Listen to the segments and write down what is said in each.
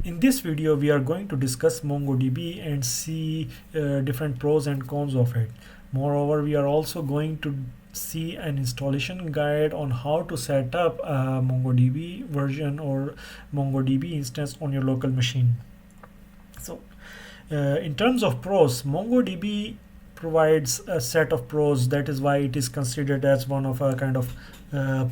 In this video, we are going to discuss MongoDB and see different pros and cons of it. Moreover, we are also going to see an installation guide on how to set up a MongoDB version or MongoDB instance on your local machine. So, in terms of pros, MongoDB provides a set of pros. That is why it is considered as one of a kind of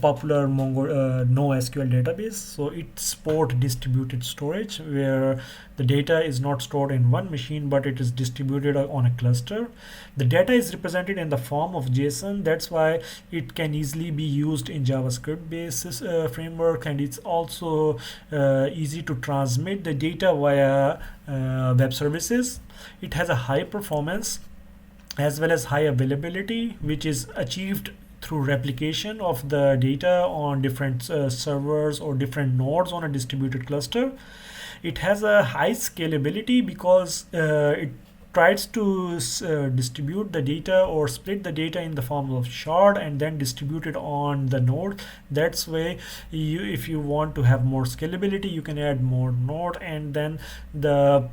popular NoSQL database. So it supports distributed storage where the data is not stored in one machine but it is distributed on a cluster. The data is represented in the form of JSON. That's why it can easily be used in JavaScript based framework, and it's also easy to transmit the data via web services. It has a high performance as well as high availability, which is achieved through replication of the data on different servers or different nodes on a distributed cluster. It has a high scalability because it tries to distribute the data or split the data in the form of shard and then distribute it on the node. That's way if you want to have more scalability, you can add more node, and then the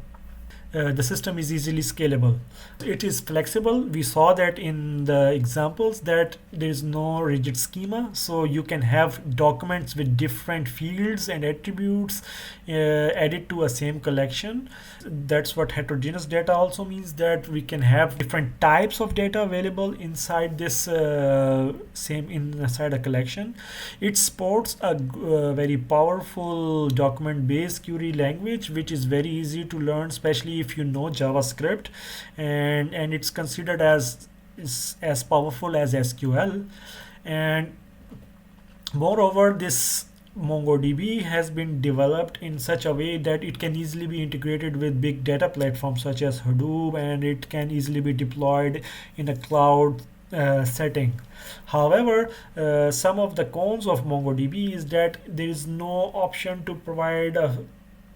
system is easily scalable. It is flexible. We saw that in the examples that there is no rigid schema, so you can have documents with different fields and attributes added to a same collection. That's what heterogeneous data also means, that we can have different types of data available inside this inside a collection. It supports a very powerful document-based query language, which is very easy to learn, especially if you know JavaScript, and it's considered as powerful as SQL. And moreover, this MongoDB has been developed in such a way that it can easily be integrated with big data platforms such as Hadoop, and it can easily be deployed in a cloud setting. However, some of the cons of MongoDB is that there is no option to provide a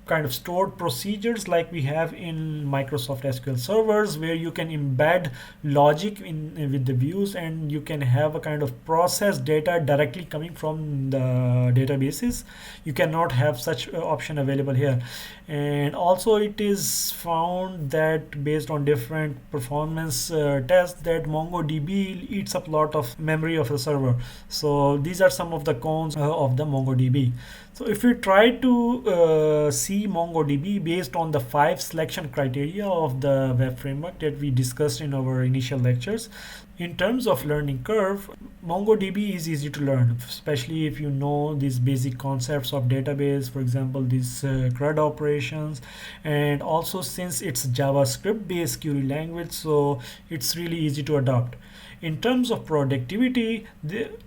kind of stored procedures like we have in Microsoft SQL servers, where you can embed logic in with the views, and you can have a kind of processed data directly coming from the databases. You cannot have such option available here. And also it is found that based on different performance tests, that MongoDB eats up a lot of memory of the server. So these are some of the cons of the MongoDB. So if we try to see MongoDB based on the 5 selection criteria of the web framework that we discussed in our initial lectures, in terms of learning curve, MongoDB is easy to learn, especially if you know these basic concepts of database, for example, these CRUD operations, and also since it's JavaScript based query language, so it's really easy to adopt. In terms of productivity,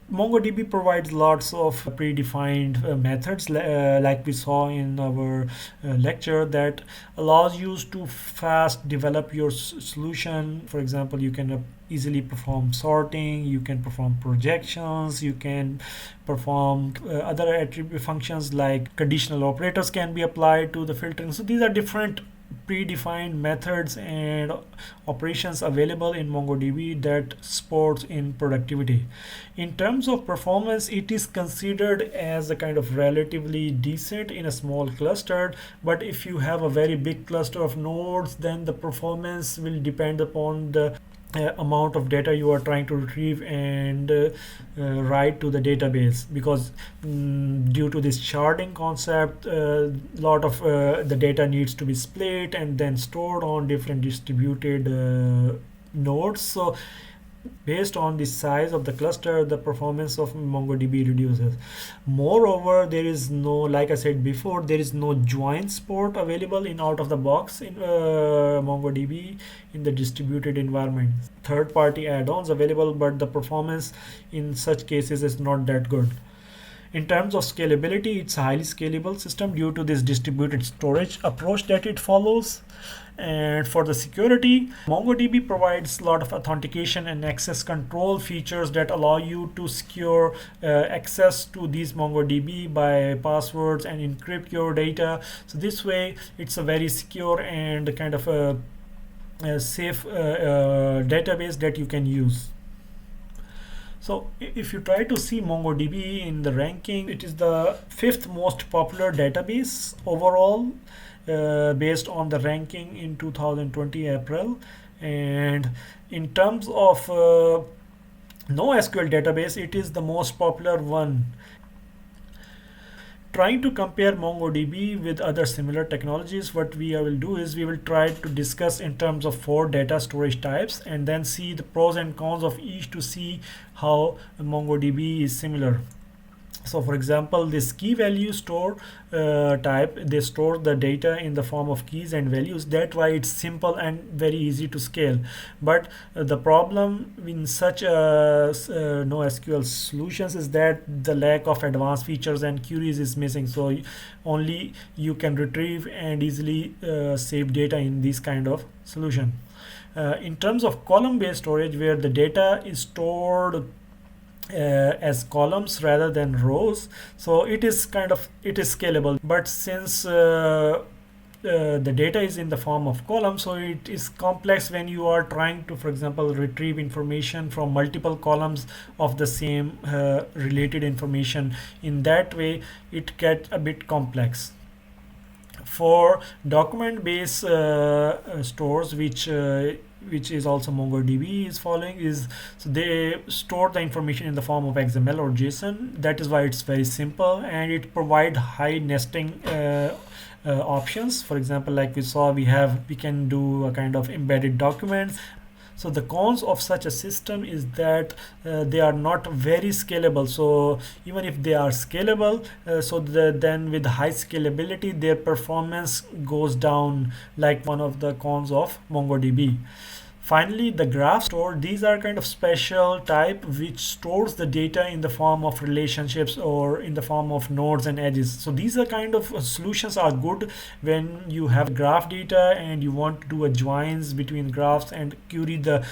MongoDB provides lots of predefined methods like we saw in our lecture, that allows you to fast develop your solution. For example, you can easily perform sorting, you can perform projections, you can perform other attribute functions like conditional operators can be applied to the filtering. So these are different predefined methods and operations available in MongoDB that supports in productivity. In terms of performance, it is considered as a kind of relatively decent in a small cluster, but if you have a very big cluster of nodes, then the performance will depend upon the amount of data you are trying to retrieve and write to the database, because due to this sharding concept, a lot of the data needs to be split and then stored on different distributed nodes. So based on the size of the cluster, the performance of MongoDB reduces. Moreover, there is no, like I said before, there is no join support available in out of the box in MongoDB in the distributed environment. Third-party add-ons available, but the performance in such cases is not that good. In terms of scalability, it's a highly scalable system due to this distributed storage approach that it follows. And for the security, MongoDB provides a lot of authentication and access control features that allow you to secure access to these MongoDB by passwords and encrypt your data. So this way, it's a very secure and kind of a safe database that you can use. So if you try to see MongoDB in the ranking, it is the fifth most popular database overall, based on the ranking in 2020 April. And in terms of NoSQL database, it is the most popular one. Trying to compare MongoDB with other similar technologies, what we will do is we will try to discuss in terms of 4 data storage types and then see the pros and cons of each to see how MongoDB is similar. So for example, this key value store type, they store the data in the form of keys and values. That's why it's simple and very easy to scale. But the problem in such NoSQL solutions is that the lack of advanced features and queries is missing. So only you can retrieve and easily save data in this kind of solution. In terms of column-based storage, where the data is stored as columns rather than rows, so it is scalable. But since the data is in the form of columns, so it is complex when you are trying to, for example, retrieve information from multiple columns of the same related information. In that way it gets a bit complex. For document-based stores, which is also MongoDB is following, is so they store the information in the form of XML or JSON. That is why it's very simple, and it provides high nesting options. For example, like we saw, we can do a kind of embedded documents. So the cons of such a system is that they are not very scalable. So even if they are scalable, then with high scalability, their performance goes down, like one of the cons of MongoDB. Finally, the graph store, these are kind of special type which stores the data in the form of relationships or in the form of nodes and edges. So these are kind of solutions are good when you have graph data and you want to do a joins between graphs and query the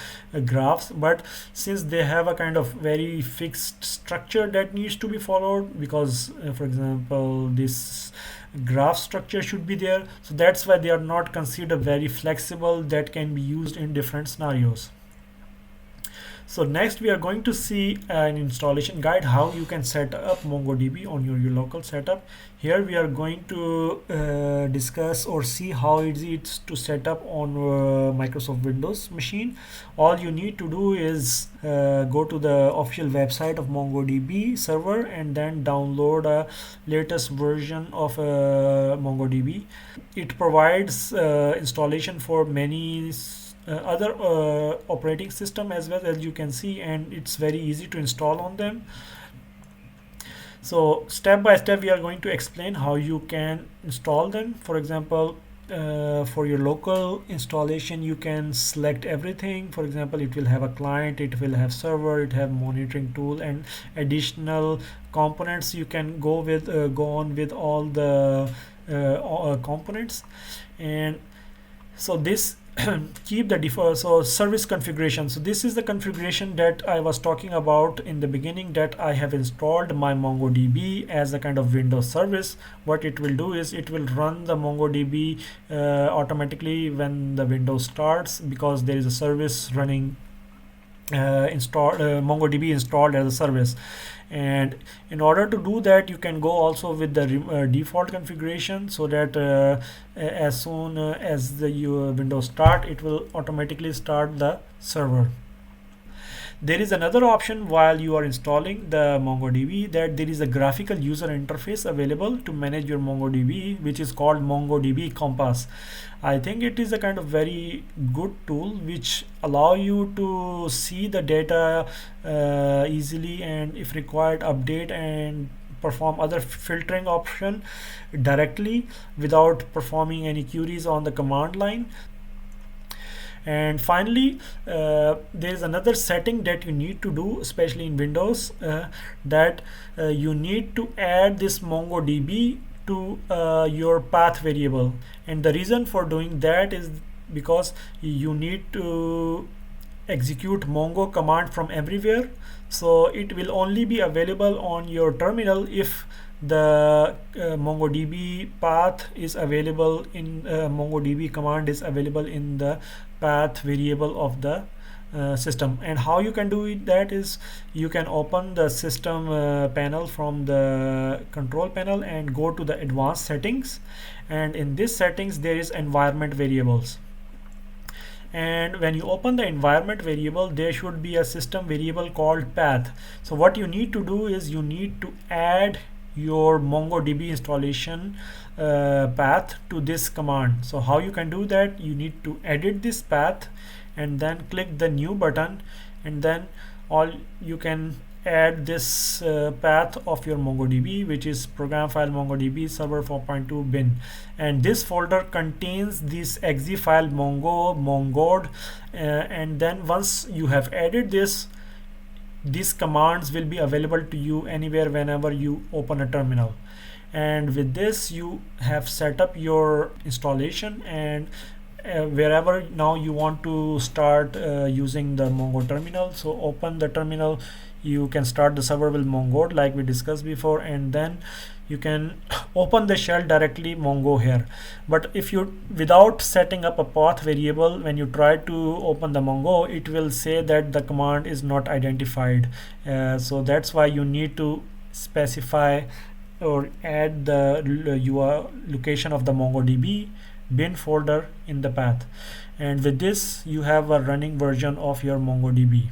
graphs. But since they have a kind of very fixed structure that needs to be followed, because for example, this graph structure should be there, so that's why they are not considered very flexible, that can be used in different scenarios. So next we are going to see an installation guide, how you can set up MongoDB on your local setup. Here we are going to discuss or see how easy it's to set up on Microsoft Windows machine. All you need to do is go to the official website of MongoDB server and then download a latest version of MongoDB. It provides installation for many other operating system as well, as you can see, and it's very easy to install on them. So step by step we are going to explain how you can install them. For example, for your local installation, you can select everything. For example, it will have a client, it will have server, it have monitoring tool, and additional components. You can go on with all the components. And so this keep the default. So service configuration, so this is the configuration that I was talking about in the beginning, that I have installed my MongoDB as a kind of Windows service. What it will do is it will run the MongoDB automatically when the Windows starts, because there is a service running MongoDB installed as a service. And in order to do that, you can go also with the default configuration, so that as soon as the Windows start, it will automatically start the server. There is another option while you are installing the MongoDB, that there is a graphical user interface available to manage your MongoDB, which is called MongoDB Compass. I think it is a kind of very good tool which allow you to see the data easily, and if required, update and perform other filtering option directly without performing any queries on the command line. And finally, there is another setting that you need to do, especially in Windows, that you need to add this MongoDB to your path variable. And the reason for doing that is because you need to execute Mongo command from everywhere. So it will only be available on your terminal if the MongoDB path is available in MongoDB command is available in the path variable of the system. And how you can do it, that is, you can open the system panel from the control panel and go to the advanced settings, and in this settings there is environment variables. And when you open the environment variable, there should be a system variable called path. So what you need to do is you need to add your MongoDB installation path to this command. So how you can do that, you need to edit this path and then click the new button, and then all you can add this path of your MongoDB, which is program file MongoDB server 4.2 bin, and this folder contains this exe file mongod, and then once you have added this, these commands will be available to you anywhere whenever you open a terminal. And with this you have set up your installation, and wherever now you want to start using the Mongo terminal, so open the terminal, you can start the server with Mongo like we discussed before, and then you can open the shell directly Mongo here. But if you, without setting up a path variable, when you try to open the Mongo, it will say that the command is not identified. So that's why you need to specify or add the your location of the MongoDB bin folder in the path, and with this you have a running version of your MongoDB.